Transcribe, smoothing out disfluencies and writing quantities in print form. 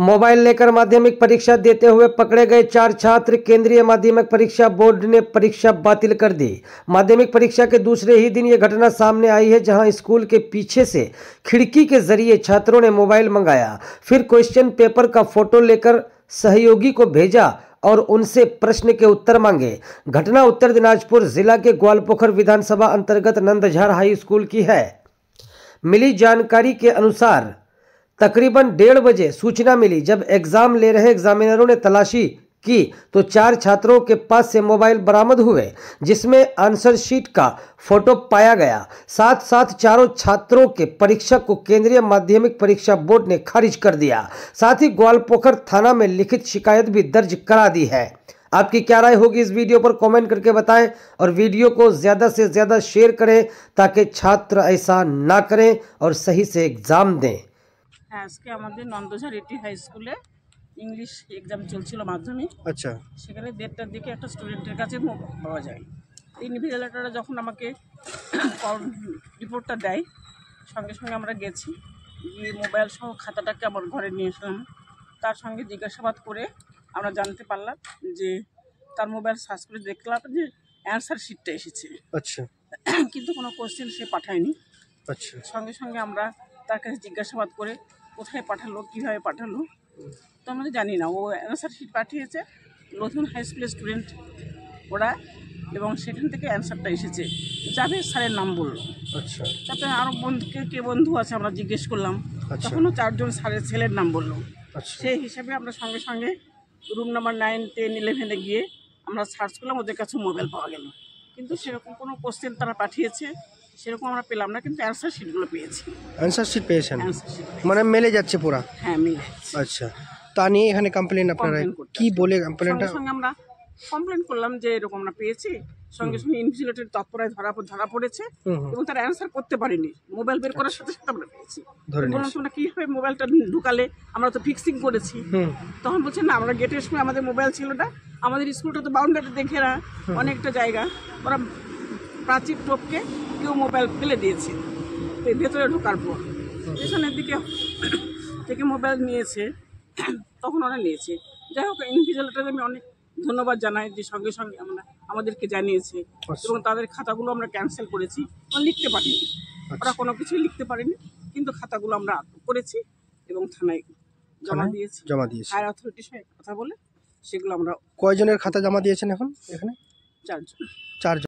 Mobile लेकर माध्यमिक परीक्षा देते हुए पकड़े गए 4 छात्र। केंद्रीय माध्यमिक परीक्षा बोर्ड ने परीक्षा बातिल कर दी। माध्यमिक परीक्षा के दूसरे ही दिन यह घटना सामने आई है, जहां स्कूल के पीछे से खिड़की के जरिए छात्रों ने मोबाइल मंगाया, फिर क्वेश्चन पेपर का फोटो लेकर सहयोगी को भेजा और उनसे प्रश्न के उत्तर मांगे। घटना उत्तर दिनाजपुर जिला के ग्वालपोखर विधानसभा अंतर्गत नंदझाड़ हाई स्कूल की है। मिली जानकारी के अनुसार तकरीबन 1:30 बजे सूचना मिली। जब एग्जाम ले रहे एग्जामिनरों ने तलाशी की तो 4 छात्रों के पास से मोबाइल बरामद हुए, जिसमें आंसर शीट का फोटो पाया गया। साथ साथ चारों छात्रों के परीक्षा को केंद्रीय माध्यमिक परीक्षा बोर्ड ने खारिज कर दिया। साथ ही ग्वालपोखर थाना में लिखित शिकायत भी दर्ज करा दी है। आपकी क्या राय होगी इस वीडियो पर कमेंट करके बताएं और वीडियो को ज़्यादा से ज़्यादा शेयर करें ताकि छात्र ऐसा ना करें और सही से एग्जाम दें। আজকে আমাদের নন্দঝাড় এটি হাই স্কুলে ইংলিশ এক্সাম চলছিল মাধ্যমিক। আচ্ছা, সেখানে 1:30টার দিকে একটা স্টুডেন্টের কাছে পাওয়া যায়। ইনভিজিলেটররা যখন আমাকে রিপোর্টটা দেয়, সঙ্গে সঙ্গে আমরা গেছি, গিয়ে মোবাইল সহ খাতাটাকে আমার ঘরে নিয়ে আসলাম। তার সঙ্গে জিজ্ঞাসাবাদ করে আমরা জানতে পারলাম যে তার মোবাইল সার্চ করে দেখলাম যে অ্যান্সার শিটটা এসেছে। আচ্ছা, কিন্তু কোনো কোশ্চেন সে পাঠায়নি। আচ্ছা, সঙ্গে সঙ্গে আমরা তার কাছে জিজ্ঞাসাবাদ করে কোথায় পাঠালো, কীভাবে পাঠালো, তো আমরা জানি না। ও অ্যান্সার শিট পাঠিয়েছে নতুন হাই স্কুলের স্টুডেন্ট ওরা, এবং সেখান থেকে অ্যান্সারটা এসেছে। জাভেদ স্যারের নাম বললো। আচ্ছা, তারপরে আরও কে বন্ধু আছে আমরা জিজ্ঞেস করলাম, তখনও 4 জন স্যারের ছেলের নাম বললো। আচ্ছা, সেই হিসাবে আমরা সঙ্গে সঙ্গে রুম নাম্বার 9, 10, 11-এ গিয়ে আমরা সার্চ করলাম, ওদের কাছে মোবাইল পাওয়া গেল। কিন্তু সেরকম কোনো কোশ্চেন তারা পাঠিয়েছে সেরকম আমরা পেলাম না, কিন্তু অ্যান্সার শিটগুলো পেয়েছি। অ্যান্সার শিট পেয়েছেন, অ্যান্সার শিট মানে মেলে যাচ্ছে পুরা। হ্যাঁ, মিলে। আচ্ছা, তা নিয়ে এখানে কমপ্লেন আপনারা কি বলে কমপ্লেনটা? সঙ্গে সঙ্গে আমরা কমপ্লেন করলাম যে এরকম আমরা পেয়েছি। সঙ্গে সঙ্গে ইনভিজিলেটর তৎপরায় ধরা পড়েছে এবং তারা অ্যান্সার করতে পারেনি। মোবাইল বের করার সাথে সাথে আমরা পেয়েছি। বললাম তোমরা কীভাবে মোবাইলটা ঢুকালে? আমরা তো ফিক্সিং করেছি। তখন বলছে না, আমরা গেটের সময় আমাদের মোবাইল ছিল না, আমাদের স্কুলটা তো বাউন্ডারি দেখে না, অনেকটা জায়গা ওরা প্রাচীর টপকে কেউ মোবাইল ফেলে দিয়েছে। তো ভেতরে ঢোকার পর পেছনের দিকে থেকে মোবাইল নিয়েছে, তখন ওরা নিয়েছে। যাই হোক, ইনভিজিলেটর আমি অনেক ধন্যবাদ জানাই যে সঙ্গে সঙ্গে আমাদেরকে জানিয়েছে এবং তাদের খাতাগুলো আমরা ক্যান্সেল করেছি। লিখতে পারিনি, ওরা কোনো কিছুই লিখতে পারেনি, কিন্তু খাতাগুলো আমরা করেছি এবং থানায় জমা দিয়েছি। হায়ার অথরিটির সঙ্গে কথা বলে সেগুলো আমরা। কয়জনের খাতা জমা দিয়েছেন এখন এখানে? 4 জন। 4 জন।